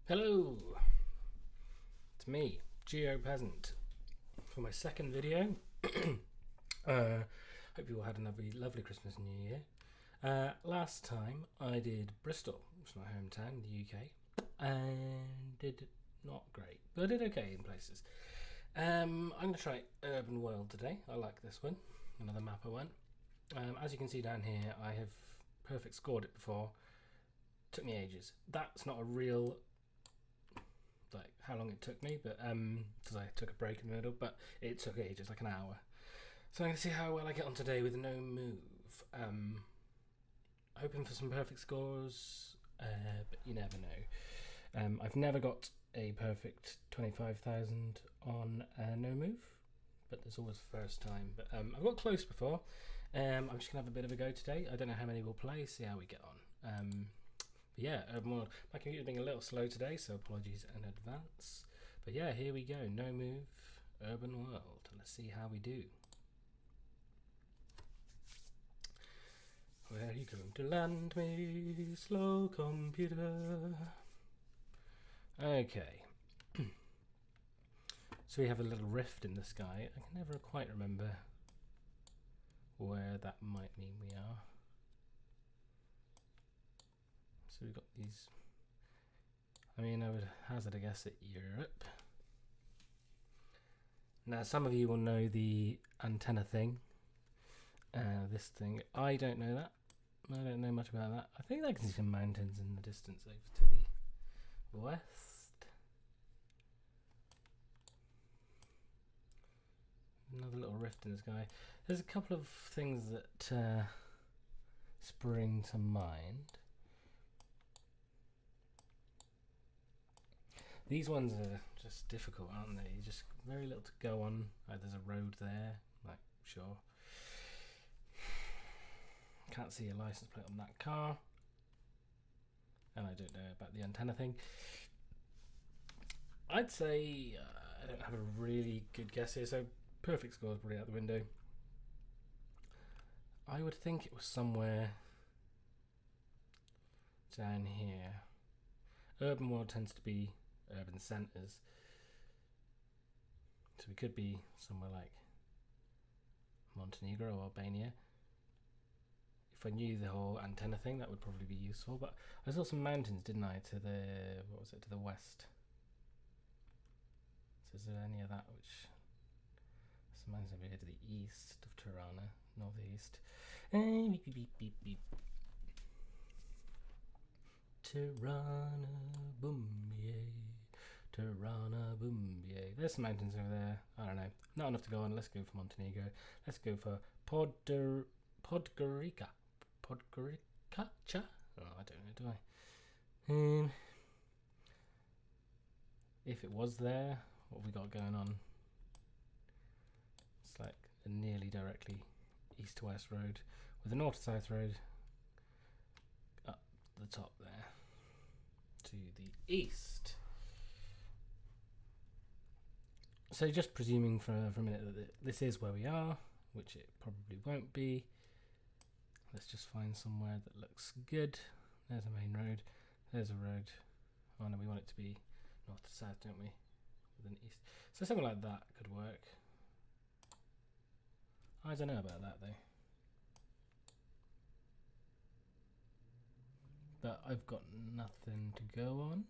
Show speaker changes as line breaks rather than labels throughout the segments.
Hello, it's me, Geopeasant, for my second video. Hope you all had a lovely Christmas and New Year. Last time I did Bristol, which is my hometown, the UK, and did not great, but I did okay in places. I'm going to try Urban World today. I like this one, another map I want. As you can see down here, I have perfect scored it before. Took me ages. That's not a real how long it took me, but because I took a break in the middle, but it took ages, like an hour. So I'm going to see how well I get on today with no move. Hoping for some perfect scores, but you never know. I've never got a perfect 25,000 on no move, but there's always the first time. But I've got close before. I'm just going to have a bit of a go today. I don't know how many we'll play, see how we get on. But yeah, Urban World. My computer's being a little slow today, so apologies in advance. But yeah, here we go. No move, Urban World. Let's see how we do. Where are you going to land me, slow computer? Okay. So we have a little rift in the sky. I can never quite remember where that might mean we are. So we've got these, I mean, I would hazard a guess at Europe. Now, some of you will know the antenna thing. This thing, I don't know that. I don't know much about that. I think I can see some mountains in the distance over to the west. Another little rift in the sky. There's a couple of things that spring to mind. These ones are just difficult, aren't they? Just very little to go on. There's a road there, like, sure. Can't see a license plate on that car. And I don't know about the antenna thing. I'd say I don't have a really good guess here, so perfect score is probably out the window. I would think it was somewhere down here. Urban World tends to be urban centres, so we could be somewhere like Montenegro or Albania. If I knew the whole antenna thing, that would probably be useful. But I saw some mountains, didn't I, to the, what was it, to the west. So is there any of that which, some mountains over here to the east of Tirana, northeast. Beep, beep, beep, beep. Tirana, boom, yay. Tirana, boom, yay. There's some mountains over there. I don't know. Not enough to go on. Let's go for Montenegro. Let's go for Podgorica. Podgorica? Oh, I don't know, do I? If it was there, what have we got going on? It's like a nearly directly east to west road with a north to south road up the top there to the east. So just presuming for a minute that this is where we are, which it probably won't be. Let's just find somewhere that looks good. There's a main road. There's a road. Oh no, we want it to be north to south, don't we? With an east. So something like that could work. I don't know about that though. But I've got nothing to go on.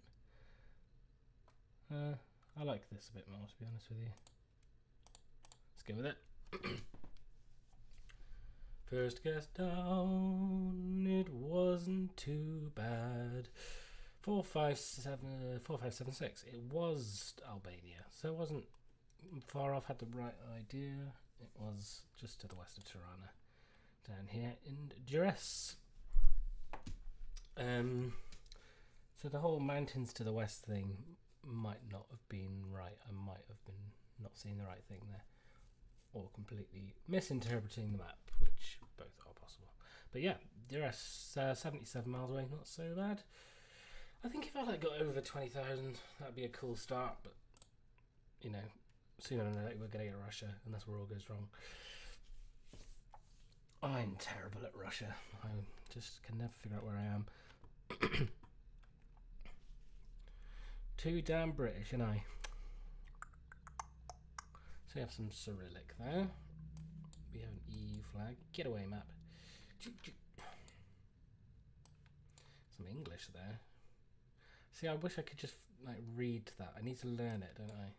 I like this a bit more, to be honest with you. Let's go with it. First guess down, it wasn't too bad. 4576. It was Albania, so it wasn't far off. Had the right idea. It was just to the west of Tirana, down here in Geoguessr. So the whole mountains to the west thing might not have been right. I might have been not seeing the right thing there, or completely misinterpreting the map, which both are possible. But yeah, Geoguessr, 77 miles away, not so bad. I think if I got over 20,000, that'd be a cool start. But you know, sooner or later we're gonna get Russia, unless where all goes wrong. I'm terrible at Russia. I just can never figure out where I am. too damn British, and I. So we have some Cyrillic there. We have an EU flag. Get away, map. Some English there. See, I wish I could just like read that. I need to learn it, don't I?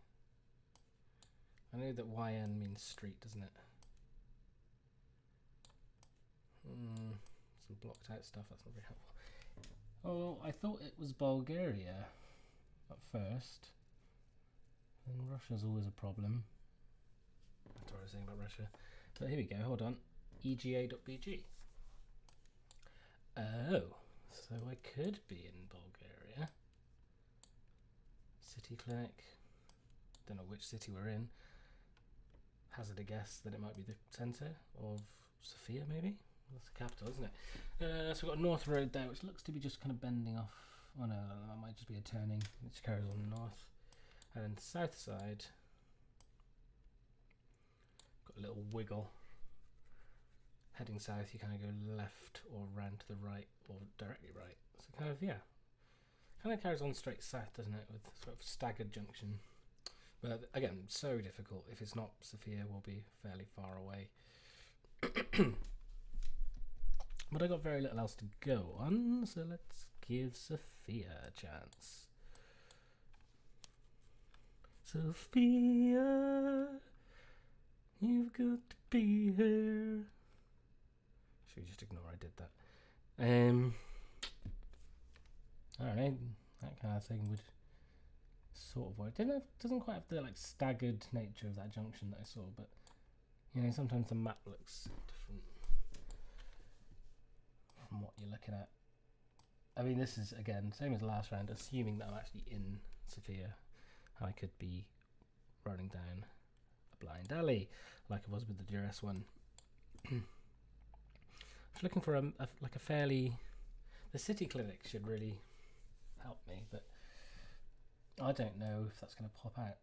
I know that YN means street, doesn't it? Some blocked out stuff. That's not very helpful. Oh, I thought it was Bulgaria at first. And Russia's always a problem. That's what I was saying about Russia. But here we go, hold on. EGA.bg. Oh, so I could be in Bulgaria. City clinic. Don't know which city we're in. Hazard a guess that it might be the centre of Sofia, maybe? That's the capital, isn't it? So we've got a north road there, which looks to be just kind of bending off. Oh no, that might just be a turning, which carries on north. And then the south side, got a little wiggle. Heading south, you kind of go left or round to the right or directly right. So kind of, yeah, kind of carries on straight south, doesn't it, with sort of staggered junction. But again, so difficult. If it's not Sofia, we'll be fairly far away. But I got very little else to go on, so let's give Sofia a chance. Sofia, you've got to be here. Should we just ignore I did that? I don't know, that kind of thing would sort of work. Doesn't quite have the like staggered nature of that junction that I saw, but you know, sometimes the map looks different from what you're looking at. I mean, this is again same as last round, assuming that I'm actually in Sofia. I could be running down a blind alley like I was with the duress one. I was looking for like a fairly. The city clinic should really help me, but I don't know if that's going to pop out.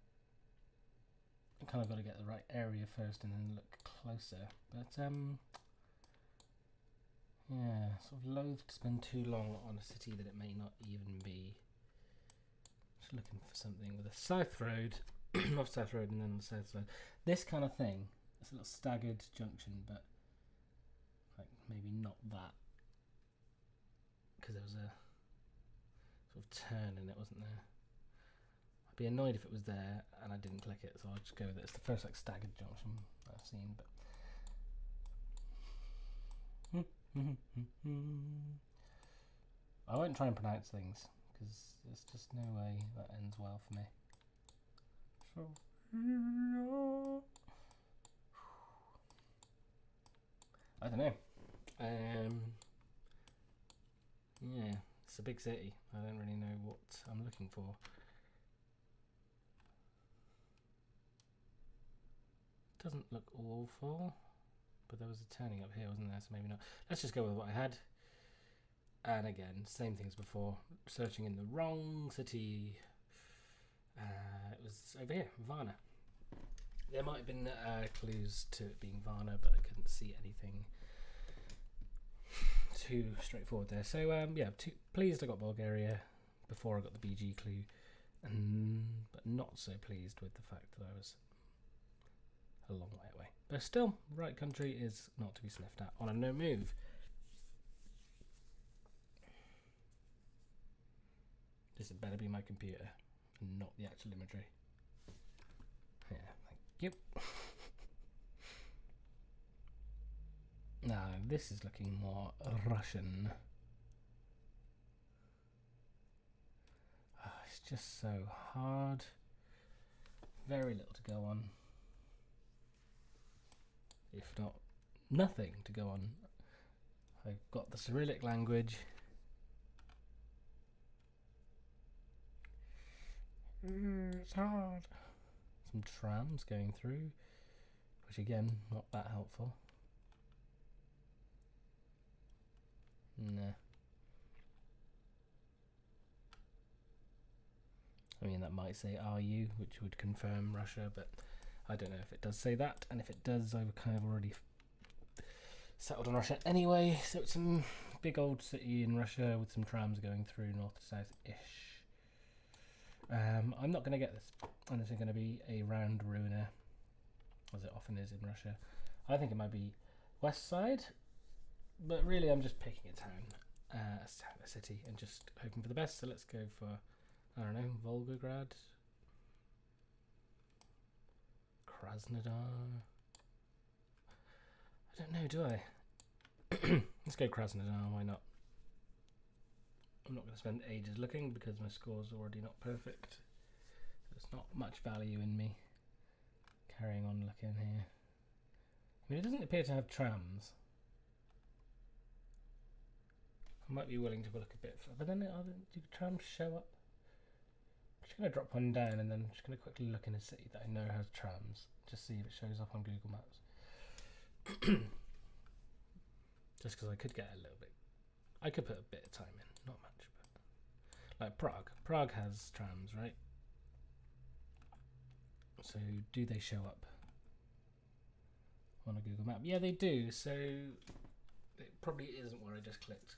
I kind of got to get the right area first and then look closer. But yeah, sort of loath to spend too long on a city that it may not even be. Just looking for something with a south road, off south road, and then the south side. This kind of thing. It's a little staggered junction, but like maybe not that, because there was a sort of turn in it, wasn't there? I'd be annoyed if it was there and I didn't click it, so I'll just go with it. It's the first like staggered junction I've seen, but I won't try and pronounce things because there's just no way that ends well for me. So I don't know. Yeah, it's a big city. I don't really know what I'm looking for. Doesn't look awful, but there was a turning up here, wasn't there? So maybe not. Let's just go with what I had. And again, same thing as before. Searching in the wrong city. It was over here, Varna. There might have been clues to it being Varna, but I couldn't see anything too straightforward there. So yeah, pleased I got Bulgaria before I got the BG clue, but not so pleased with the fact that I was a long way away. But still, right country is not to be sniffed at on a no move. This had better be my computer and not the actual imagery. Yeah, thank you. Now, this is looking more Russian. Oh, it's just so hard. Very little to go on. If not, nothing to go on. I've got the Cyrillic language. It's hard. Some trams going through, which again, not that helpful. Nah. I mean, that might say "Are-you," which would confirm Russia, but I don't know if it does say that, and if it does, I've kind of already settled on Russia anyway. So it's some big old city in Russia with some trams going through north to south-ish. I'm not going to get this, and it's going to be a round ruiner, as it often is in Russia. I think it might be west side, but really I'm just picking a town, a city, and just hoping for the best. So let's go for, I don't know, Volgograd, Krasnodar. I don't know, do I? Let's go Krasnodar, why not? I'm not going to spend ages looking because my score's already not perfect. There's not much value in me carrying on looking here. I mean, it doesn't appear to have trams. I might be willing to look a bit, but then do trams show up? I'm just going to drop one down and then I'm just going to quickly look in a city that I know has trams. Just see if it shows up on Google Maps. Just because I could get a little bit, I could put a bit of time in, not much, but like Prague. Prague has trams, right? So do they show up on a Google map? Yeah, they do. So it probably isn't where I just clicked,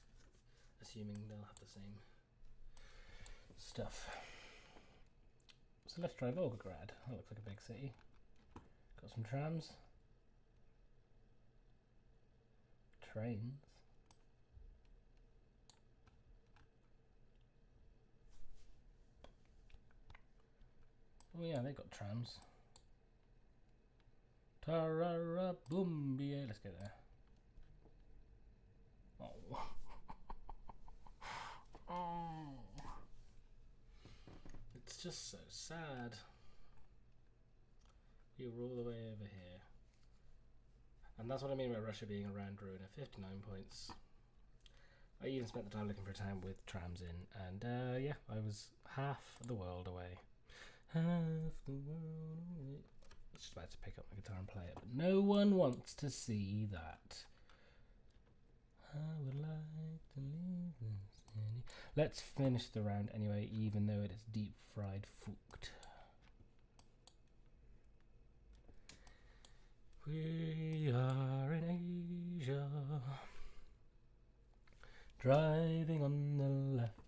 assuming they'll have the same stuff. So let's try Volgograd. That looks like a big city. Got some trams. Trains. Oh yeah, they got trams. Tararabumbia. Let's go there. Oh. Oh. It's just so sad. We were all the way over here. And that's what I mean by Russia being a round ruiner. 59 points. I even spent the time looking for a town with trams in, and yeah, I was half the world away. Half the world away. I was just about to pick up my guitar and play it, but no one wants to see that. I would like to leave this city. Let's finish the round anyway, even though it is deep fried fucked. We are in Asia, driving on the left.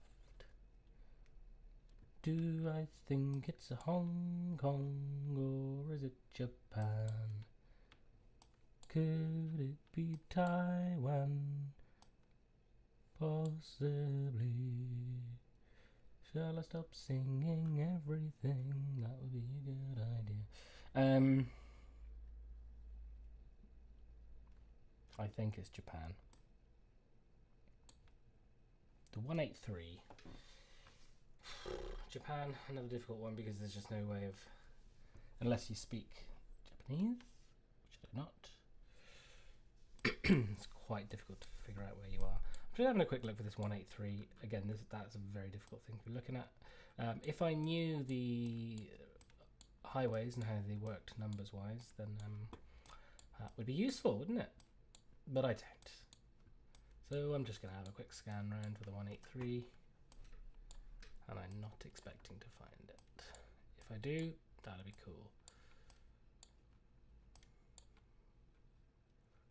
Do I think it's a Hong Kong or is it Japan? Could it be Taiwan? Possibly. Shall I stop singing everything? That would be a good idea. I think it's Japan. The 183. Japan, another difficult one because there's just no way of, unless you speak Japanese, which I do not. It's quite difficult to figure out where you are. I'm just having a quick look for this 183. Again, that's a very difficult thing to be looking at. If I knew the highways and how they worked numbers wise, then that would be useful, wouldn't it? But I don't. So I'm just going to have a quick scan round with a 183. And I'm not expecting to find it. If I do, that'll be cool.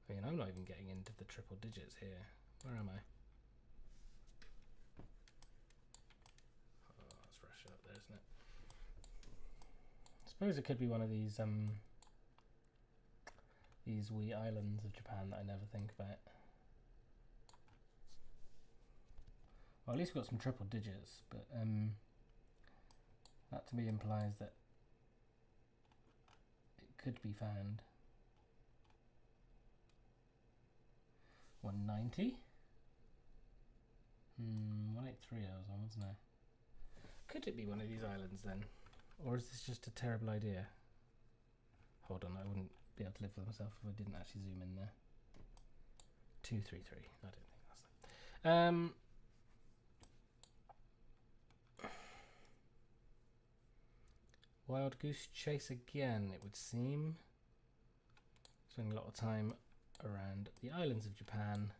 I mean, I'm not even getting into the triple digits here. Where am I? Oh, that's Russia up there, isn't it? I suppose it could be one of these wee islands of Japan that I never think about. Well, at least we've got some triple digits, but that to me implies that it could be found. 190? 183 I was on, wasn't I? Could it be one of these islands then? Or is this just a terrible idea? Hold on, I wouldn't be able to live with myself if I didn't actually zoom in there. 233. I don't think that's that. Wild goose chase again, it would seem. Spending a lot of time around the islands of Japan.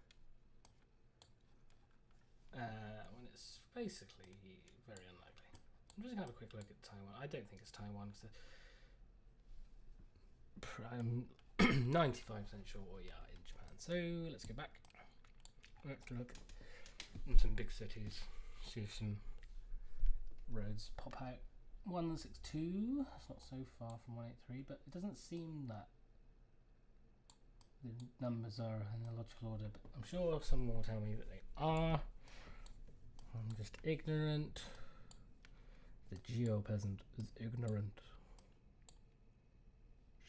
When it's basically very unlikely. I'm just going to have a quick look at Taiwan. I don't think it's Taiwan because I'm 95% sure we are in Japan. So let's go back. Let's look at some big cities. See if some roads pop out. 162. It's not so far from 183, but it doesn't seem that the numbers are in a logical order. But I'm sure someone will tell me that they are. I'm just ignorant. The Geopeasant is ignorant.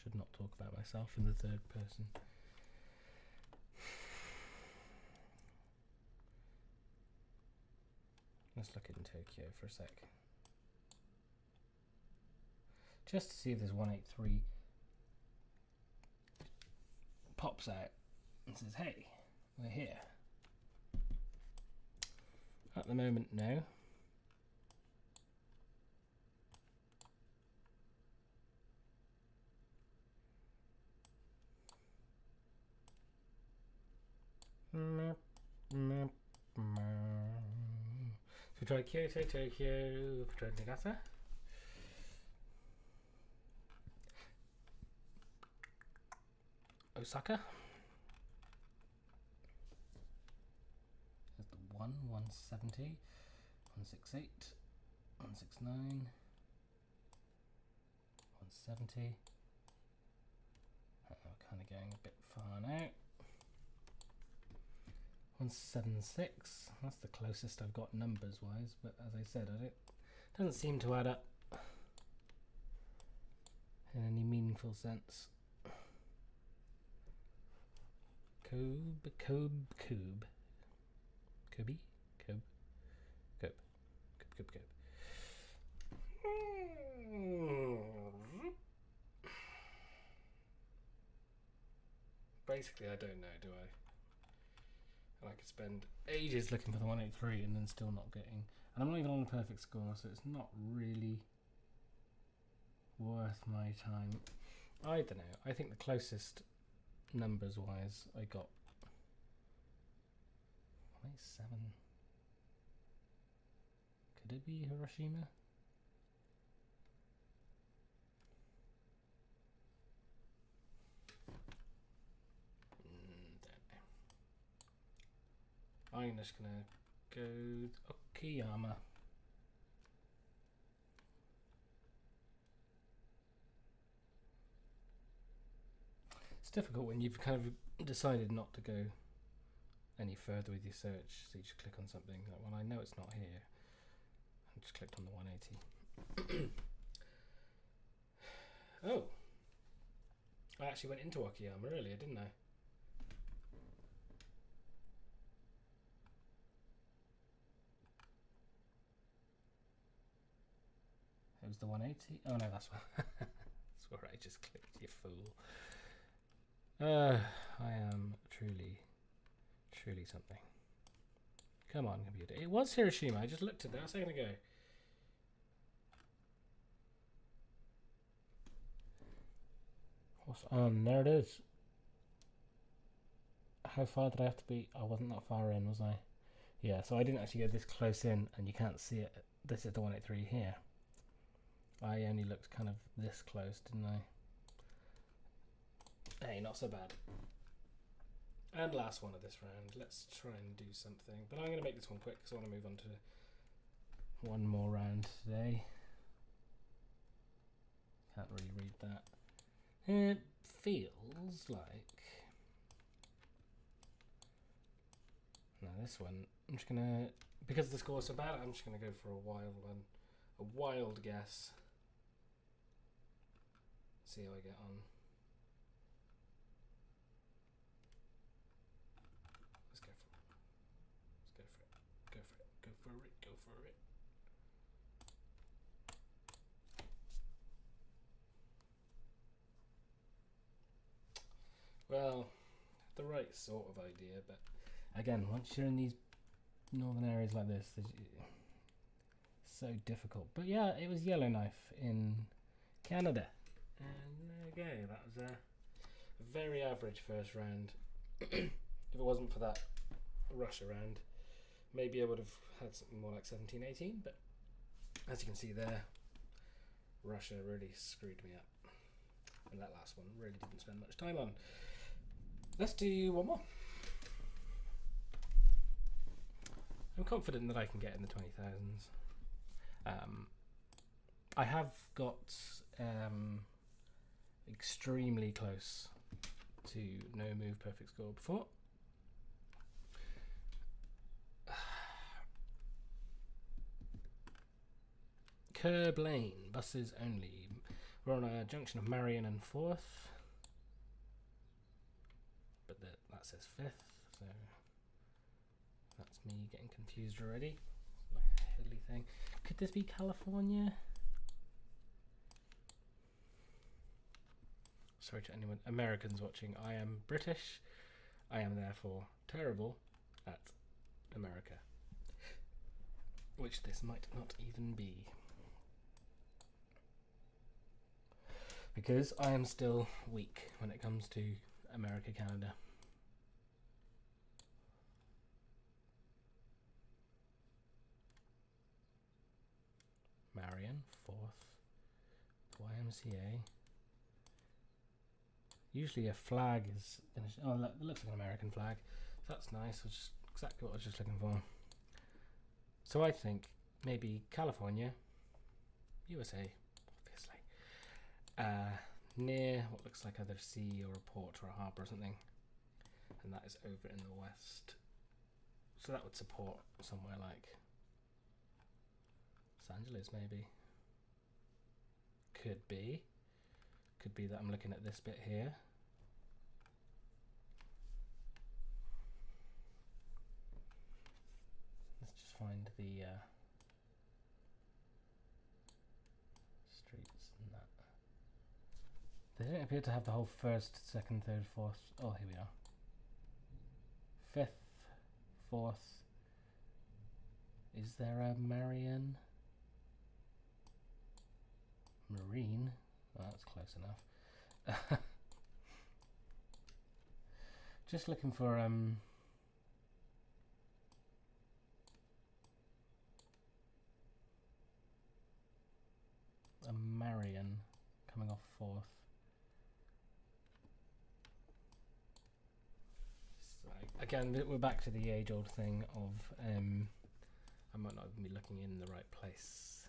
Should not talk about myself in the third person. Let's look in Tokyo for a sec. Just to see if this 183 pops out and says, hey, we're here. At the moment, no. So we tried Kyoto, Tokyo, we tried Nagata. Osaka. There's the 170, 168, 169, 170. We're kind of going a bit far now. 176. That's the closest I've got numbers wise, but as I said, it doesn't seem to add up in any meaningful sense. Kobe. Basically, I don't know, do I? And I could spend ages looking for the 183 and then still not getting. And I'm not even on a perfect score, so it's not really worth my time. I don't know. I think the closest numbers wise I got 187. Could it be Hiroshima? I'm just gonna go Okayama. It's difficult when you've kind of decided not to go any further with your search, so you just click on something like, well, I know it's not here. I just clicked on the 180. Oh, I actually went into Okayama earlier, didn't I? It was the 180. Oh no, that's that's where I just clicked, you fool. I am truly something. Come on, computer. It was Hiroshima. I just looked at that a second ago. There it is. How far did I have to be? I wasn't that far in, was I? Yeah, so I didn't actually go this close in, and you can't see it. This is the 183 here. I only looked kind of this close, didn't I? Hey, not so bad. And last one of this round. Let's try and do something. But I'm going to make this one quick because I want to move on to one more round today. Can't really read that. It feels like... Now this one, I'm just going to... Because the score's so bad, I'm just going to go for a wild one. A wild guess. See how I get on. Let's go for it. Let's go for it. Go for it. Go for it. Go for it. Well, the right sort of idea, but again, once you're in these northern areas like this, it's so difficult. But yeah, it was Yellowknife in Canada. And there you go, that was a very average first round. If it wasn't for that Russia round, maybe I would have had something more like 17, 18, but as you can see there, Russia really screwed me up. And that last one really didn't spend much time on. Let's do one more. I'm confident that I can get in the 20,000s. I have got extremely close to no move perfect score before. Curb Lane, buses only. We're on a junction of Marion and 4th. But that says 5th, so that's me getting confused already. My hilly thing. Could this be California? Sorry to anyone Americans watching. I am British. I am therefore terrible at America. Which this might not even be. Because I am still weak when it comes to America, Canada. Marion, 4th, YMCA. Usually a flag is finished. Oh, look, it looks like an American flag. That's nice, which is exactly what I was just looking for. So I think maybe California, USA, obviously. Near what looks like either sea or a port or a harbour or something. And that is over in the west. So that would support somewhere like Los Angeles, maybe. Could be that I'm looking at this bit here. Let's just find the streets and that. They don't appear to have the whole 1st, 2nd, 3rd, 4th. Oh, here we are. 5th, 4th. Is there a Marion? Marine? Oh, that's close enough. Just looking for a Marion coming off 4th. Again, we're back to the age-old thing of I might not be looking in the right place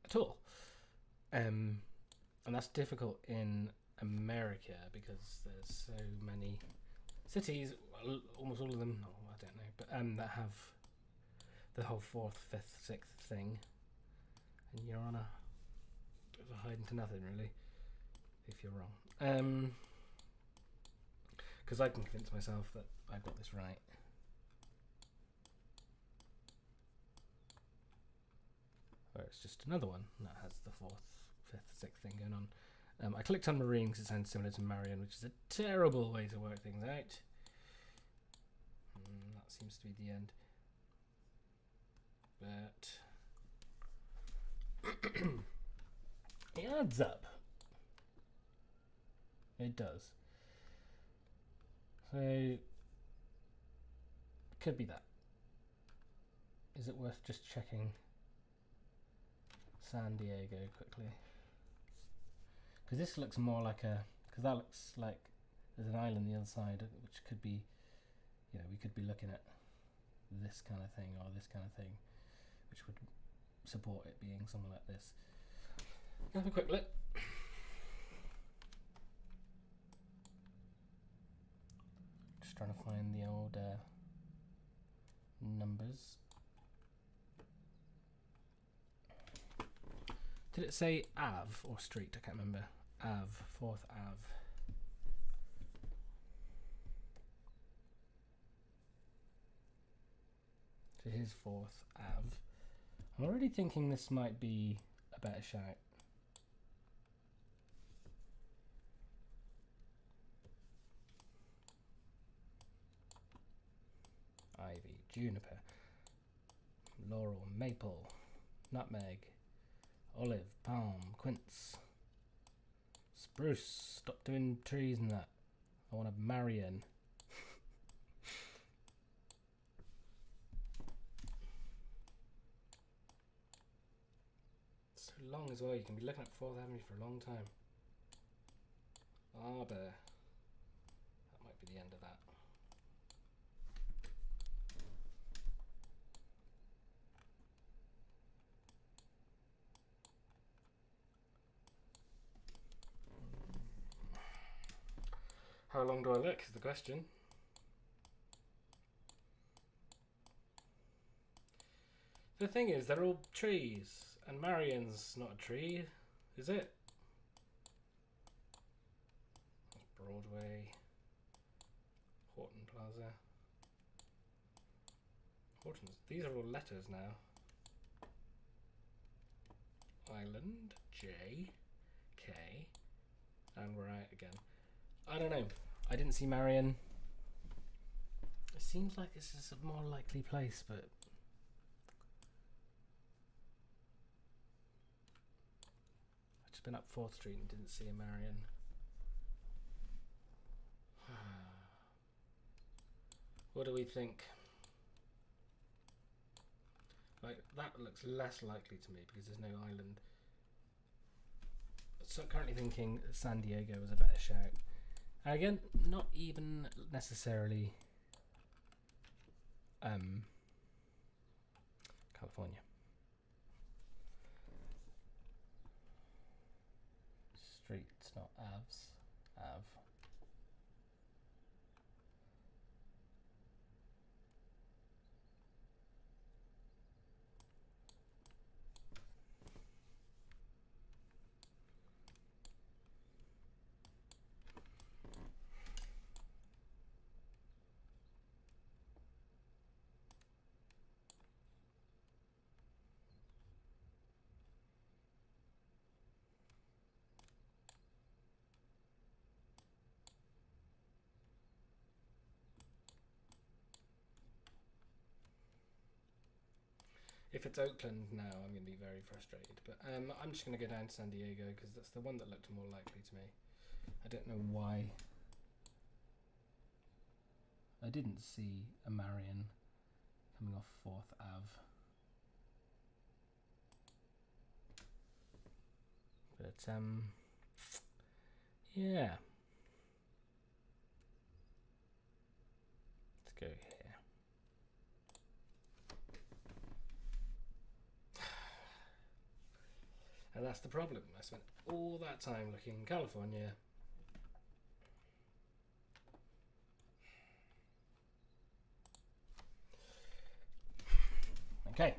at all. And that's difficult in America because there's so many cities, almost all of them, no, I don't know, but that have the whole 4th, 5th, 6th thing, and you're on a bit of a hiding to nothing, really, if you're wrong. Because I can convince myself that I've got this right. Or it's just another one that has the 4th, 5th, 6th thing going on. I clicked on Marine because it sounds similar to Marion, which is a terrible way to work things out. That seems to be the end. But it adds up. It does. So, could be that. Is it worth just checking San Diego quickly? Because this looks more like because that looks like there's an island the other side, which could be, we could be looking at this kind of thing or this kind of thing, which would support it being somewhere like this. Have a quick look. Just trying to find the old numbers. Did it say Ave or street? I can't remember. Ave, 4th Ave. So here's 4th Ave. I'm already thinking this might be a better shout. Ivy, juniper, laurel, maple, nutmeg, olive, palm, quince, spruce. Stop doing trees and that. I want a Marion. So long as well, you can be looking at 4th Avenue for a long time. Arbor. That might be the end of that. How long do I look is the question. The thing is, they're all trees, and Marion's not a tree, is it? That's Broadway. Horton Plaza. Horton's. These are all letters now. Island, J, K, and we're out again. I don't know. I didn't see Marion. It seems like this is a more likely place, but I've just been up 4th Street and didn't see a Marion. What do we think? Like, that looks less likely to me because there's no island. So currently thinking San Diego was a better shout. And again, not even necessarily California. Streets, not avs. Av. If it's Oakland now, I'm going to be very frustrated. But I'm just going to go down to San Diego because that's the one that looked more likely to me. I don't know why. I didn't see a Marion coming off 4th Ave. But, yeah. Let's go here. And that's the problem. I spent all that time looking in California. Okay.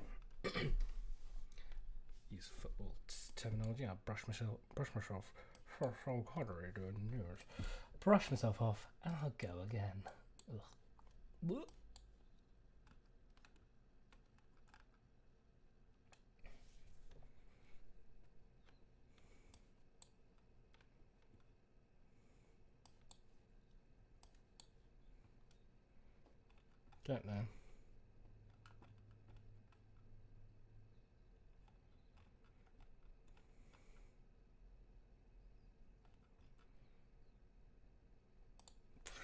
Use football terminology. I'll brush myself so hard doing news. Brush myself off and I'll go again. Ugh. Don't know.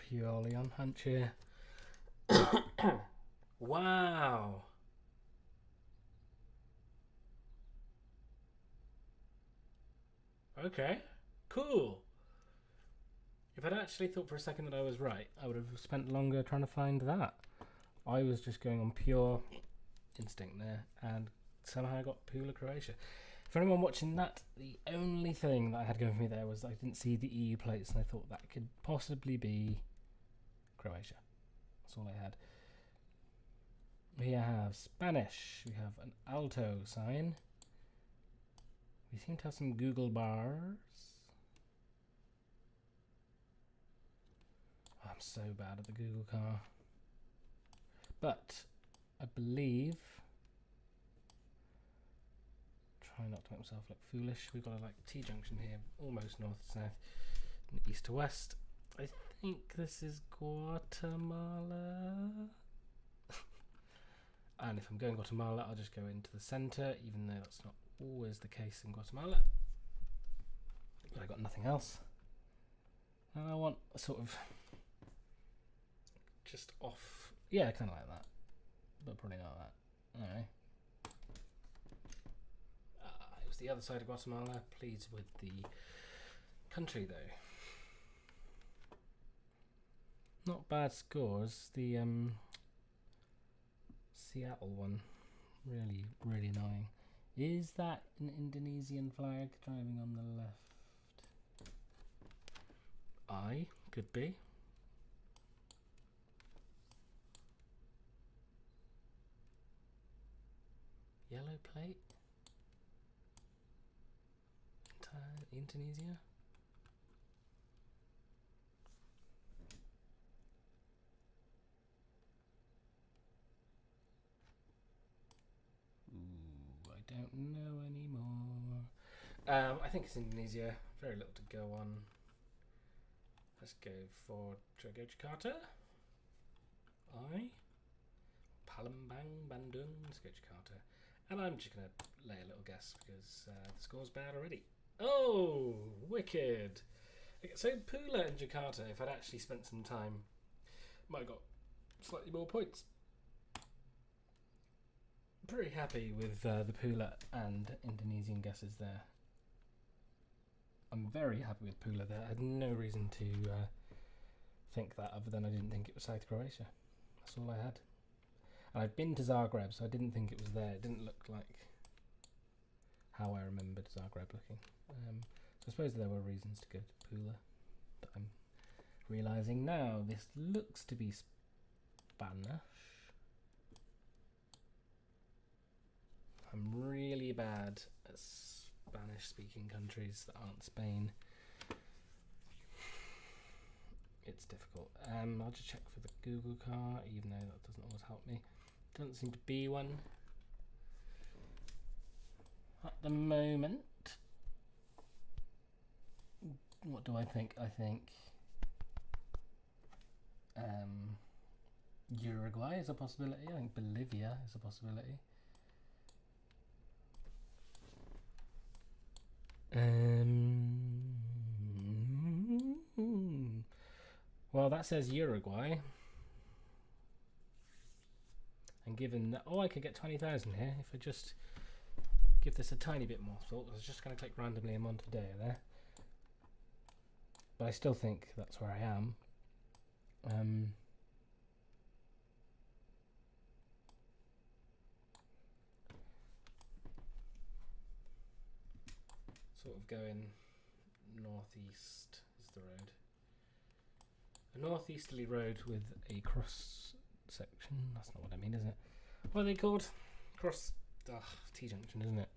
Purely on hunch here. Wow. Okay. Cool. If I'd actually thought for a second that I was right, I would have spent longer trying to find that. I was just going on pure instinct there, and somehow I got Pula, Croatia. For anyone watching that, the only thing that I had going for me there was I didn't see the EU plates, and I thought that could possibly be Croatia. That's all I had. We have Spanish. We have an alto sign. We seem to have some Google bars. Oh, I'm so bad at the Google car. But I believe, try not to make myself look foolish, we've got a like T-junction here, almost north to south, and east to west. I think this is Guatemala. And if I'm going Guatemala, I'll just go into the centre, even though that's not always the case in Guatemala. But I got nothing else. And I want a sort of just off, yeah, kind of like that, but probably not that. Alright. It was the other side of Guatemala. Pleased with the country though. Not bad scores. The Seattle one, really annoying. Is that an Indonesian flag driving on the left? Could be. Yellow plate? Indonesia? Ooh, I don't know anymore. I think it's Indonesia. Very little to go on. Let's go for Jakarta. Palembang, Bandung. Let's go Jakarta. And I'm just going to lay a little guess because the score's bad already. Oh, wicked. Okay, so Pula and Jakarta, if I'd actually spent some time, might have got slightly more points. Pretty happy with the Pula and Indonesian guesses there. I'm very happy with Pula there. I had no reason to think that other than I didn't think it was South Croatia. That's all I had. And I've been to Zagreb, so I didn't think it was there. It didn't look like how I remembered Zagreb looking. So I suppose there were reasons to go to Pula. But I'm realising now this looks to be Spanish. I'm really bad at Spanish-speaking countries that aren't Spain. It's difficult. I'll just check for the Google car, even though that doesn't always help me. Doesn't seem to be one at the moment. What do I think? I think Uruguay is a possibility. I think Bolivia is a possibility. Well, that says Uruguay. And given that, I could get 20,000 here if I just give this a tiny bit more thought. I was just going to click randomly in Montevideo there. But I still think that's where I am. Sort of going northeast is the road. A northeasterly road with a cross section. That's not what I mean, is it? What are they called? Cross T-junction, isn't it?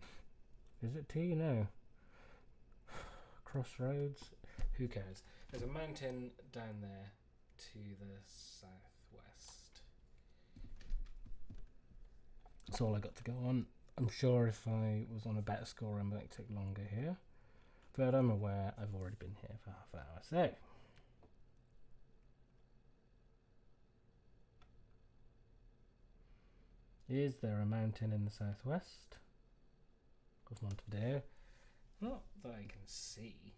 Is it T? No. Crossroads? Who cares? There's a mountain down there to the southwest. That's all I got to go on. I'm sure if I was on a better score I might take longer here. But I'm aware I've already been here for half an hour. So is there a mountain in the southwest of Montevideo? Not that I can see.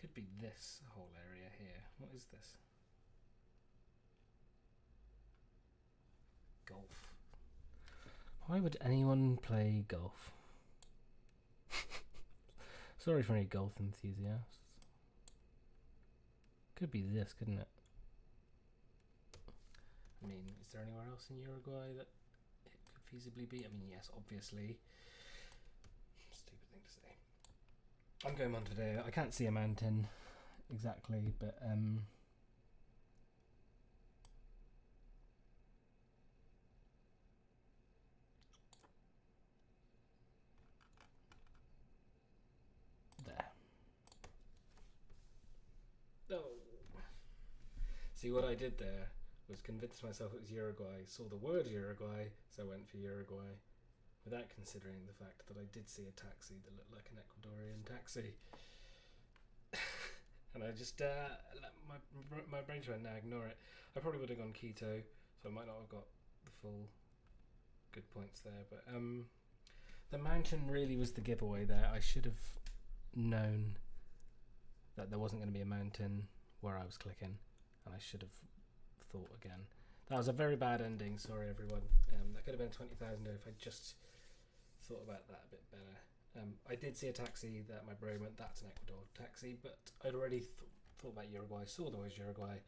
Could be this whole area here. What is this? Golf. Why would anyone play golf? Sorry for any golf enthusiasts. Could be this, couldn't it? I mean, is there anywhere else in Uruguay that it could feasibly be? I mean, yes, obviously. Stupid thing to say. I'm going Montevideo. I can't see a mountain exactly, but there. No. See, what I did there was convince myself it was Uruguay, saw the word Uruguay, so I went for Uruguay, without considering the fact that I did see a taxi that looked like an Ecuadorian taxi. And I just, my brain went, now ignore it. I probably would have gone Quito, so I might not have got the full good points there, but the mountain really was the giveaway there. I should have known that there wasn't going to be a mountain where I was clicking, and I should have thought again. That was a very bad ending, sorry everyone. That could have been 20,000 if I just thought about that a bit better. I did see a taxi that my brain went, that's an Ecuador taxi, but I'd already thought about Uruguay, saw there was Uruguay,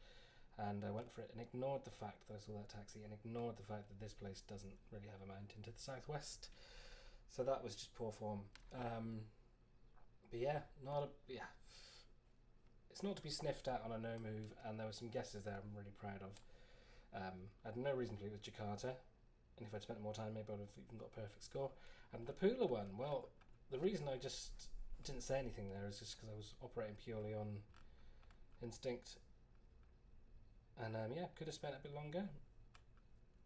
and I went for it and ignored the fact that I saw that taxi and ignored the fact that this place doesn't really have a mountain to the southwest. So that was just poor form. But yeah, it's not to be sniffed at on a no move, and there were some guesses there I'm really proud of. I had no reason to believe it was Jakarta. and if I'd spent more time, maybe I would have even got a perfect score. And the Pula one, well, the reason I just didn't say anything there is just because I was operating purely on instinct. And yeah, could have spent a bit longer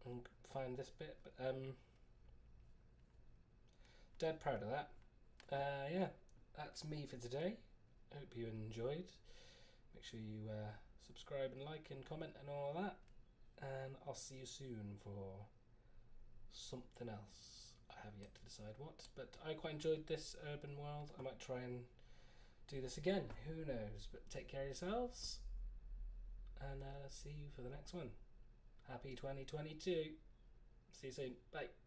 and find this bit, but dead proud of that. Yeah, that's me for today. Hope you enjoyed. Make sure you subscribe and like and comment and all of that. And I'll see you soon for something else. I have yet to decide what, but I quite enjoyed this urban world. I might try and do this again. Who knows? But take care of yourselves, and see you for the next one. Happy 2022. See you soon. Bye.